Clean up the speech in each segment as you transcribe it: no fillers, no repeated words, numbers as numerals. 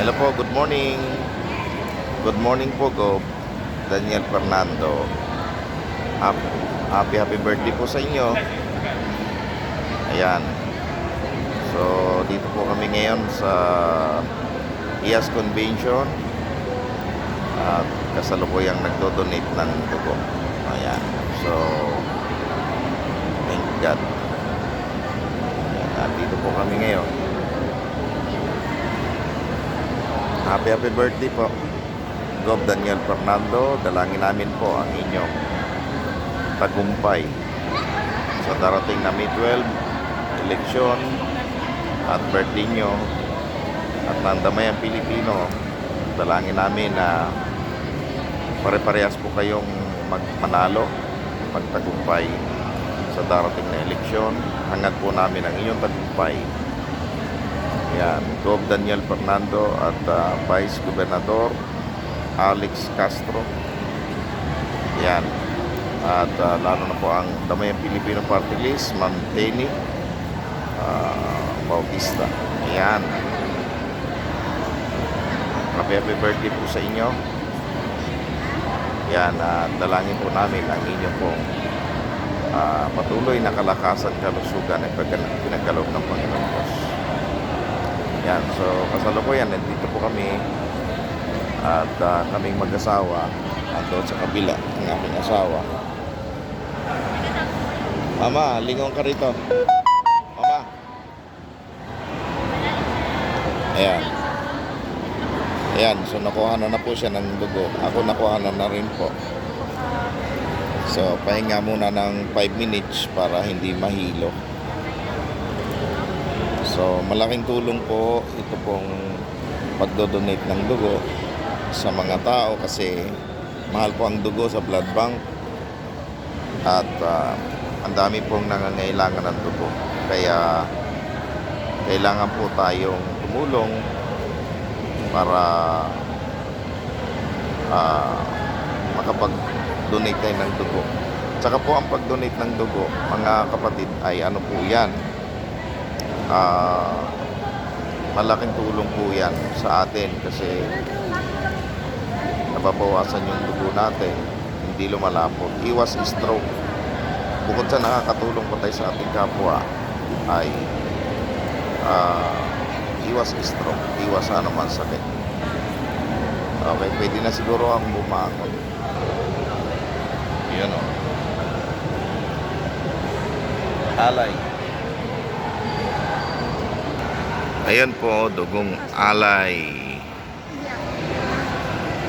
Hello po, good morning. Good morning po, Gob. Daniel Fernando. Happy birthday po sa inyo. Ayan. So, dito po kami ngayon sa IAS Convention. At kasalukuyang nagdo-donate ng dugo. Ayan. So, thank God. Ayan. At dito po kami ngayon. Happy birthday po, Gob Daniel Fernando. Dalangin namin po ang inyong tagumpay sa darating na May 12 eleksyon at birthday nyo at nandamay ang Pilipino. Dalangin namin na pare-parehas po kayong magmanalo, magtagumpay sa darating na eleksyon. Hangad po namin ang inyong tagumpay. Yan, Gob Daniel Fernando at Vice Gobernador Alex Castro. Yan. At lalo na po ang Damayang Pilipino Party List, Ma'am Tenny Bautista. Yan. Happy birthday po sa inyo. Yan, dalangin po namin ang inyong pong patuloy na kalakasan, kalusugan at pinagkaloob ng Panginoon Diyos. Yan, so kasalukuyan, nandito po kami at kaming mag-asawa doon sa kabila ng aming asawa. Mama, lingon ka rito. Mama. Ayan. Ayan, so nakuha na po siya ng dugo. Ako nakuha na rin po. So, pahinga muna ng 5 minutes para hindi mahilo. So, malaking tulong po ito pong pagdodonate ng dugo sa mga tao kasi mahal po ang dugo sa blood bank at ang dami pong nangangailangan ng dugo. Kaya kailangan po tayong tumulong para makapag-donate tayo ng dugo. Tsaka po ang pag-donate ng dugo, mga kapatid, ay ano po yan? Malaking tulong po yan sa atin kasi nababawasan yung dugo natin, hindi lumalapot, iwas stroke. Bukod sa nakakatulong po tayo sa ating kapwa ay iwas stroke, iwas naman sakit. Okay, pwede na siguro akong bumangon. Yun o, alay. Ayan po, dugong alay.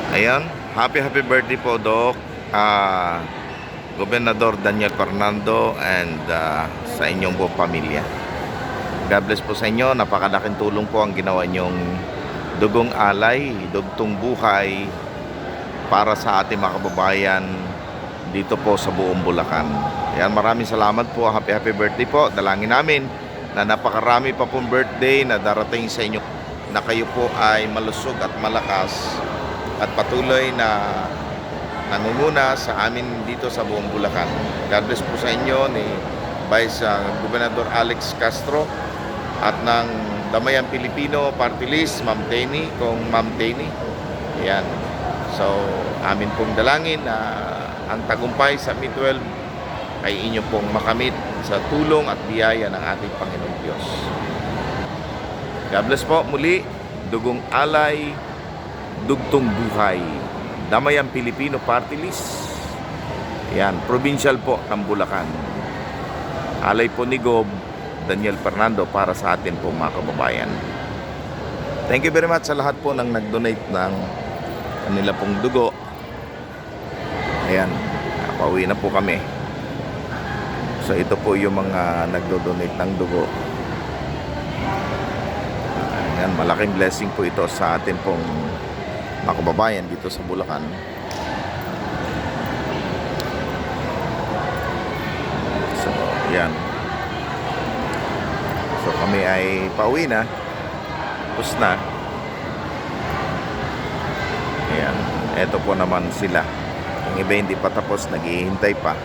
Ayan, happy birthday po, Doc. Gobernador Daniel Fernando and sa inyong buong pamilya. God bless po sa inyo. Napakalaking tulong po ang ginawa nyong dugong alay, dugtong buhay para sa ating mga kababayan dito po sa buong Bulacan. Ayan, maraming salamat po. Happy birthday po. Dalangin namin na napakarami pa pong birthday na darating sa inyo, na kayo po ay malusog at malakas at patuloy na nangunguna sa amin dito sa buong Bulacan. God bless po sa inyo ni Vice Gobernador Alex Castro at ng Damayang Pilipino Party List, Ma'am Tenny, kung Ma'am Tenny. Ayan. So, amin pong dalangin na ang tagumpay sa May 12 ay inyo pong makamit sa tulong at biyaya ng ating Panginoong Diyos. God bless po muli. Dugong alay, dugtong buhay. Damayang Pilipino Party List. Yan, provincial po ng Bulacan. Alay po ni Gob Daniel Fernando para sa atin po mga kababayan. Thank you very much sa lahat po ng nag-donate ng kanila pong dugo. Ayan, pauwi na po kami. So ito po yung mga nagdo-donate ng dugo. Ayan, malaking blessing po ito sa atin pong mga kababayan dito sa Bulacan. So, yan. So, kami ay pauwi na. Tapos na. Ayan. Ito po naman sila. Yung iba hindi pa tapos, naghihintay pa.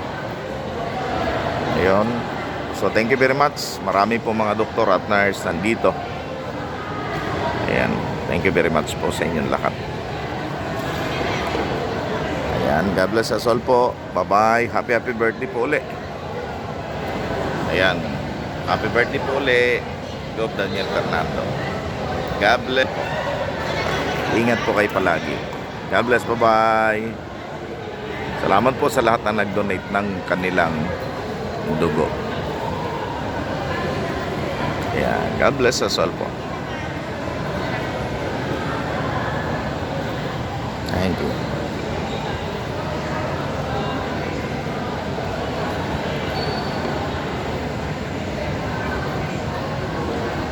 Ayun. So, thank you very much. Marami po mga doktor at nurse nandito. Ayan. Thank Thank you very much po sa inyong lahat. Ayan, God bless us all po. Bye-bye. Happy birthday po uli. Ayan. Happy birthday po uli. Gob Daniel Fernando. God bless po. Ingat po kayo palagi. God bless. Bye-bye. Salamat po sa lahat na nag-donate ng kanilang dugo. Ayan. God bless us all po. Thank you.